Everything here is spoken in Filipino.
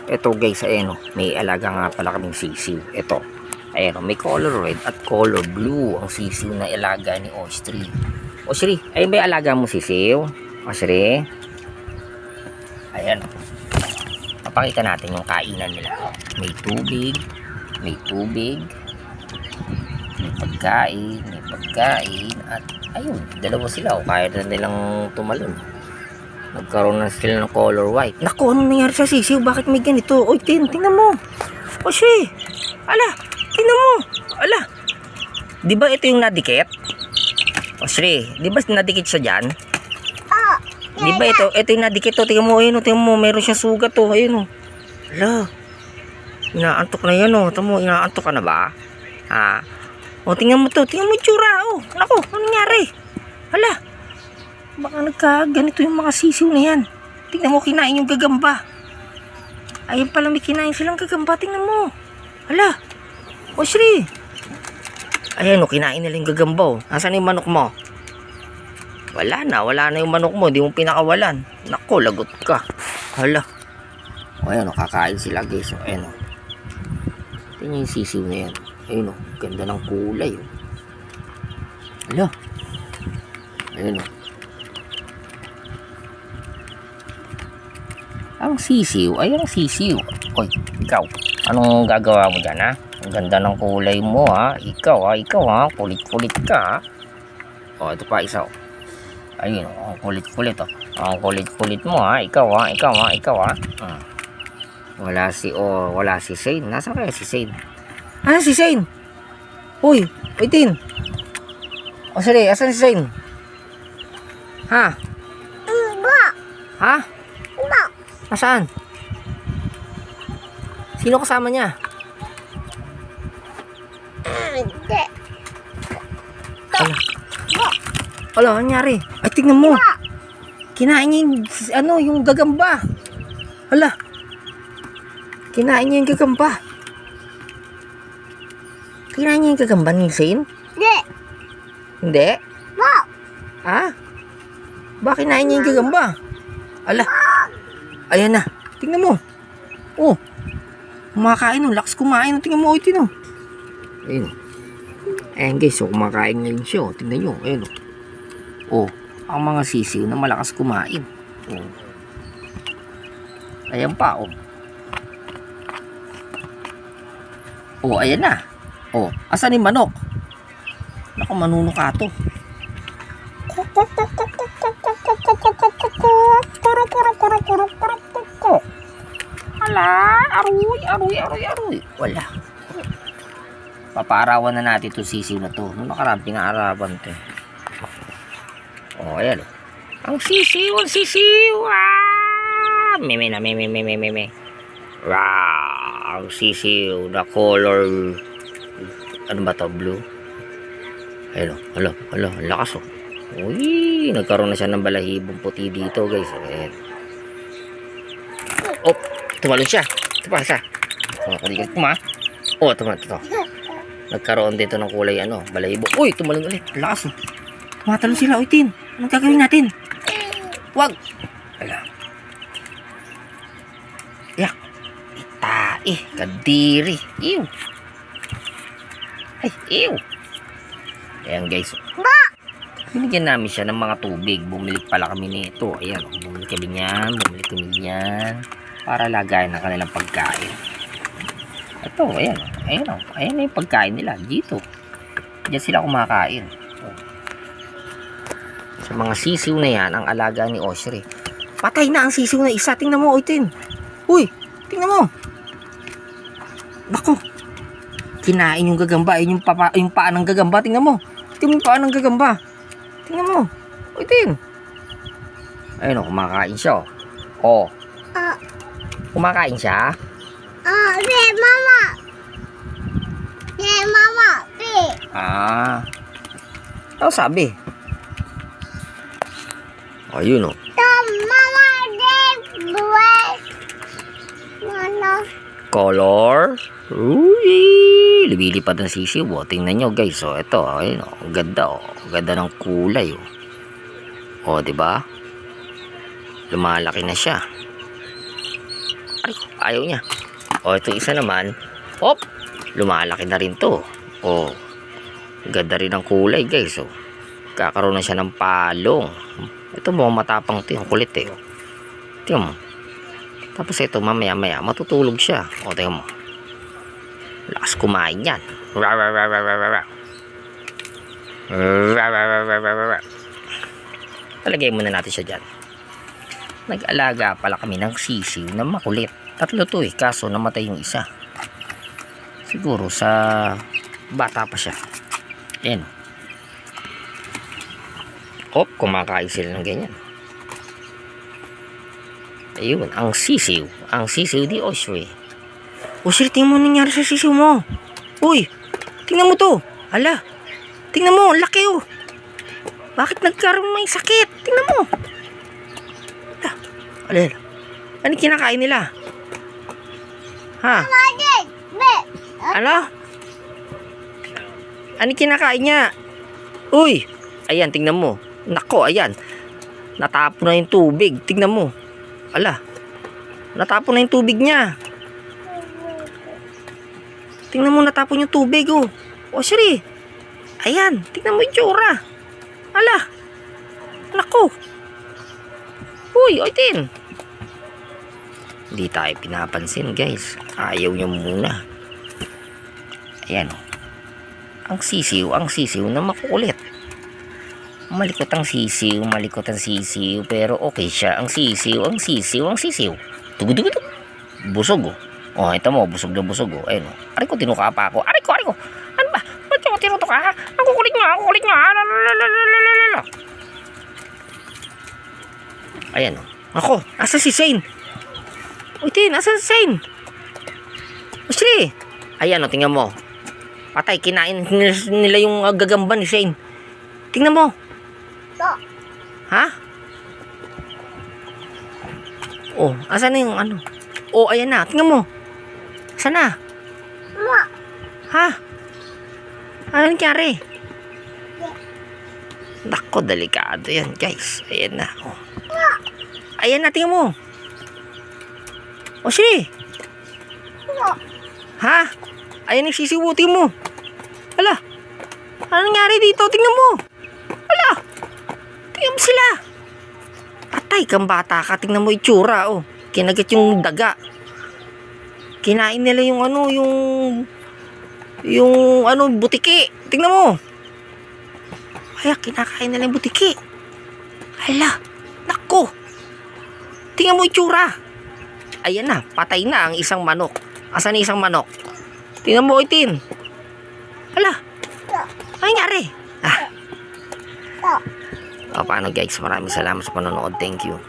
Ito guys, ayan o. May alaga nga pala kaming sisiw. Ito. Ayan o. May color red at color blue ang sisiw na alaga ni Oshri. Oshri, ayun ba yung alaga mo sisiw? Oshri? Ayan o. Papakita natin yung kainan nila. May tubig. May tubig. May pagkain. At ayun, dalawa sila o. Kaya na nilang tumalon. Nagkaroon na sila ng color white. Naku, anong nangyari sa sisiw? Bakit may ganito? Oy, tingnan mo. Oshri, ala, tingnan mo. Ala, di ba ito yung nadikit? Oshri, di ba nadikit siya dyan? Di ba ito yung nadikit to? Tingnan mo, meron siyang sugat to. Ayun o. Ala, inaantok na yan o. Tamo, inaantok ka na ba? Ha? O, tingnan mo to. Tingnan mo yung tsura. O, naku, anong nangyari? Ala, baka nagkaganito yung mga sisiw na yan. Tingnan mo, kinain yung gagamba. Ayun pala, may kinain silang gagamba. Tingnan mo. Ala, Oshri. Ayan o, kinain nila yung gagamba o. Nasaan yung manok mo? Wala na yung manok mo. Di mo pinakawalan. Nako, lagot ka. Hala. O, ayan o, kakain sila guys. O, ayan o. Tingnan yung sisiw na yan. Ayun o, ganda ng kulay o. Hala. Ayun o. Ang sisiw, ayun ang sisiw. Oy, ikaw, anong gagawa mo dyan, ha? Ang ganda ng kulay mo, ha? Ikaw, ha? Kulit-kulit ka, ha? O, ito pa, isa, o. Ayun, ang kulit-kulit, o. Ang kulit-kulit mo, ha? Ikaw, ha? Wala si Shane. Nasaan kaya si Shane? Ah, si Shane! Uy, Tin! O, sorry, asan si Shane? Ha? Ha? Nasaan? Sino kasama niya? Ala, nangyari? Ay, tignan mo. Kinain niya yung gagamba. Ala. Kinain niya yung gagamba. Kinain niya yung gagamba ni Shane? Hindi? Ha? Bakit kinain niya yung gagamba? Ala. Ayan na. Tingnan mo. Oh. Kumakain o. Lakas kumain o. Tingnan mo. Tingnan mo. Ayun. Ayan guys. So kumakain ngayon siya. Tingnan nyo. Ayun o. Oh. Ang mga sisiw na malakas kumain. Oh. Ayan pa o. Oh. Ayan na. Oh. Asan yung manok? Naku, manunukato. Ala, aroy. Wala. Papaarawan na natin itong sisiw na to. Nung nakaraan, pinaarawan to. Oh, ayan. Ang sisiw. Ah! Meme. Wow, ang sisiw na color. Ano ba to? Blue. Ayun, hala, ang lakas oh. Uy, nagkaroon na siya ng balahibong puti dito guys. Ayan. Oh, tumalon siya. Ito pa siya. Oh, kalikat ko ma. Oh, tumalon ito. Nagkaroon dito ng kulay balahibo. Uy, tumalon ulit. Lakas oh. Tumatalon sila, Tin. Anong gagawin natin? Wag. Ala. Yak. Itae. Kadiri. Ew. Ay, ew. Ayan guys. Binigyan namin siya ng mga tubig. Bumili pala kami nito. Ayan, bumili kami niyan. Para lagayan ng kanilang pagkain. Ito, ayan. Ayan na yung pagkain nila. Dito. Diyan sila kumakain. Sa mga sisiw na yan, ang alaga ni Oshri. Patay na ang sisiw na isa. Tingnan mo, Tin. Uy, tingnan mo. Bako. Kinain yung gagamba. Yung paa ng gagamba. Tingnan mo. Tingnan mo yung paa ng gagamba. Tingnan mo. Uy, Tin. Ayun o, kumakain siya o. O. Kumakain siya. Mama. Ano sabi? Ayun o. Color. Uy, lumilipad ng sisiw. Tingnan nyo guys. So, ito. Ayun o. Ang ganda o. Ang ganda ng kulay o. O, diba? Lumalaki na siya. ayaw niya. O, ito isa naman. Hop! Lumalaki na rin to. O, ganda rin ang kulay, guys. O, kakaroon na siya ng palong. Ito mo, matapang to. Yung kulit eh. Tingnan mo. Tapos ito, mamaya-maya, matutulog siya. O, tingnan mo. Lakas kumain yan. Talagay muna natin siya dyan. Nag-alaga pala kami ng sisiw na makulit. 3 to eh, kaso namatay yung isa. Siguro sa bata pa siya. Ayan. Hop, kumakain sila ng ganyan. Ayun, ang sisiw. Ang sisiw di Osri. Osri, tingnan mo nangyari sa sisiw mo. Uy, tingnan mo to. Ala, tingnan mo, laki oh. Bakit nagkaroon may sakit? Tingnan mo. Ala, ano kinakain nila? Ha? Ano? Ano kinakain niya? Uy, ayan, tingnan mo. Nako, ayan. Natapon na yung tubig. Tingnan mo. Ala, natapon na yung tubig niya. Tingnan mo, natapon yung tubig, oh. O, siri. Ayan, tingnan mo yung tsura. Ala, nako. Uy, oitin. Hindi tayo pinapansin, guys. Ayaw niya muna. Ayan, oh. Ang sisiw na makukulit. Malikot ang sisiw, pero okay siya. Ang sisiw. Tugudugudug. Busog, oh. Oh, ito mo, busog na busog, oh. Ayun, oh. Aray ko, tinuka pa ako. Aray ko. Ano ba? Ba't ako tinutuka, ha? Ang kukulit nga. Lalalala. Ayan, oh. Ako, asa si Shane? Uy, asa si Shane? Osri. Ayan, oh, tingnan mo. Patay, kinain nila yung gagamba ni Shane. Tingnan mo. Ha? Oh, asan na yung ano? Oh, ayan na. Tingnan mo. Asan na? Ha? Ano nangyari? Nako, delikado yan, guys. Ayan na. Oh. Ayan na, tingnan mo. Oh, sige. Ha? Ayan yung sisibuti mo. Ala. Ano nangyari dito? Tingnan mo. Ala. Tingnan mo sila. Patay kang bata ka. Tingnan mo itsura, oh. Kinagat yung daga. Kinain nila yung ano, yung ano, butiki. Tingnan mo. Ay, kinakain nila yung butiki. Hala. Nako. Tingnan mo itsura. Ayan na, patay na ang isang manok. Asan na isang manok? Tingnan mo, Itin. Hala. Ano nangyari? O, paano guys? Maraming salamat sa panonood. Thank you.